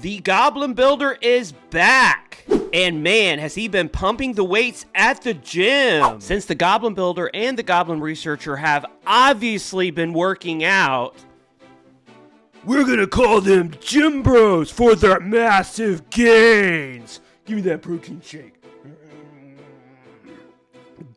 The Goblin Builder is back! And man, has he been pumping the weights at the gym! Since the Goblin Builder and the Goblin Researcher have obviously been working out, we're gonna call them Gym Bros for their massive gains! Give me that protein shake.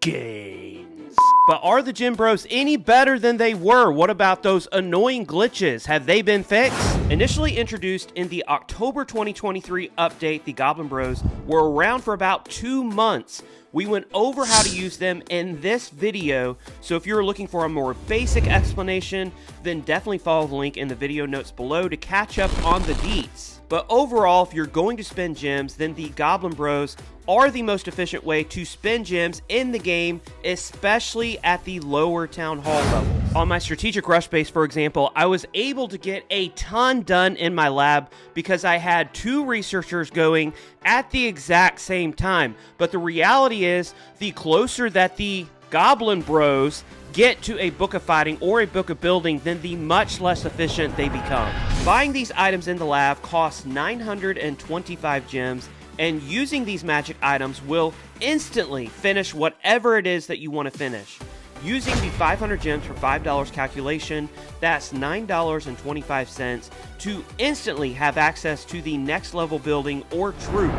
Gains. But are the Gym Bros any better than they were? What about those annoying glitches? Have they been fixed? Initially introduced in the October 2023 update, the Goblin Bros were around for about 2 months. We went over how to use them in this video, so if you're looking for a more basic explanation, then definitely follow the link in the video notes below to catch up on the deets. But overall, if you're going to spend gems, then the Goblin Bros are the most efficient way to spend gems in the game, especially at the lower Town Hall levels. On my Strategic Rush base, for example, I was able to get a ton done in my lab because I had 2 researchers going at the exact same time. But the reality is, the closer that the Goblin Bros get to a book of fighting or a book of building, then the much less efficient they become. Buying these items in the lab costs 925 gems, and using these magic items will instantly finish whatever it is that you want to finish. Using the 500 gems for $5 calculation, that's $9.25 to instantly have access to the next level building or troop.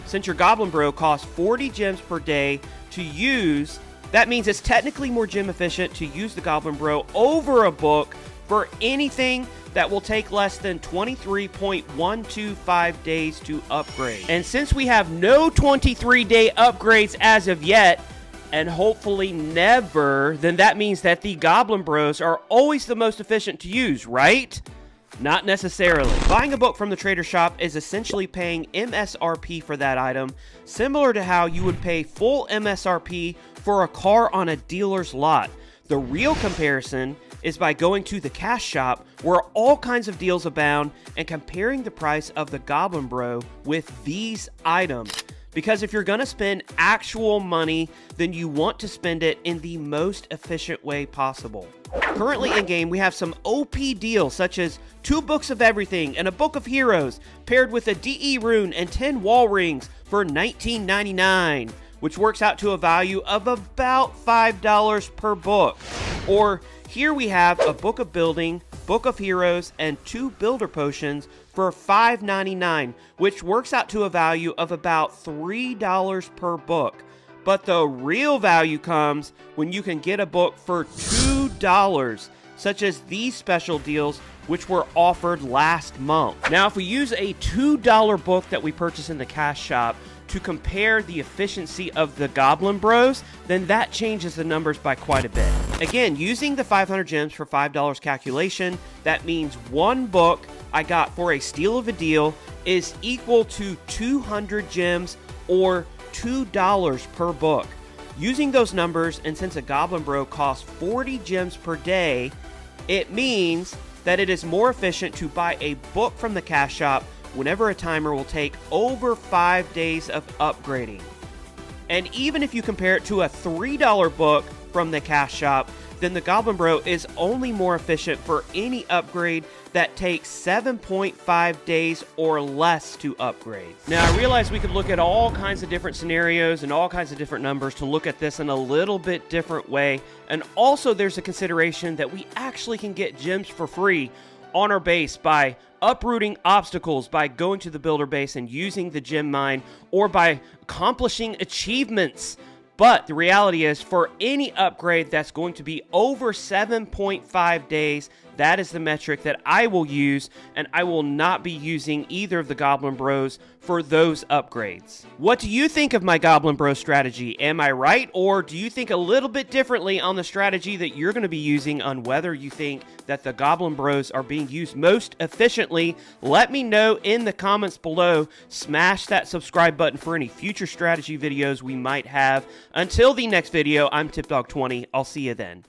Since your Goblin Bro costs 40 gems per day to use, that means it's technically more gem efficient to use the Goblin Bro over a book for anything that will take less than 23.125 days to upgrade. And since we have no 23-day upgrades as of yet, and hopefully never, then that means that the Goblin Bros are always the most efficient to use, right? Not necessarily. Buying a book from the trader shop is essentially paying MSRP for that item, similar to how you would pay full MSRP for a car on a dealer's lot. The real comparison is by going to the cash shop where all kinds of deals abound and comparing the price of the Goblin Bro with these items. Because if you're going to spend actual money, then you want to spend it in the most efficient way possible. Currently in game, we have some OP deals such as 2 books of everything and a book of heroes paired with a DE rune and 10 wall rings for $19.99, which works out to a value of about $5 per book. Or here we have a book of building, book of heroes, and 2 builder potions for $5.99, which works out to a value of about $3 per book. But the real value comes when you can get a book for $2, such as these special deals which were offered last month. Now, if we use a $2 book that we purchase in the cash shop to compare the efficiency of the Goblin Bros, then that changes the numbers by quite a bit. Again, using the 500 gems for $5 calculation, that means 1 book I got for a steal of a deal is equal to 200 gems or $2 per book. Using those numbers, and since a Goblin Bro costs 40 gems per day, it means that it is more efficient to buy a book from the cash shop whenever a timer will take over 5 days of upgrading. And even if you compare it to a $3 book from the cash shop, then the Goblin Bro is only more efficient for any upgrade that takes 7.5 days or less to upgrade. Now, I realize we could look at all kinds of different scenarios and all kinds of different numbers to look at this in a little bit different way. And also there's a consideration that we actually can get gems for free on our base by uprooting obstacles, by going to the builder base and using the gem mine, or by accomplishing achievements. But the reality is, for any upgrade that's going to be over 7.5 days, that is the metric that I will use, and I will not be using either of the Goblin Bros for those upgrades. What do you think of my Goblin Bro strategy? Am I right, or do you think a little bit differently on the strategy that you're going to be using on whether you think that the Goblin Bros are being used most efficiently? Let me know in the comments below. Smash that subscribe button for any future strategy videos we might have. Until the next video, I'm TipDog20. I'll see you then.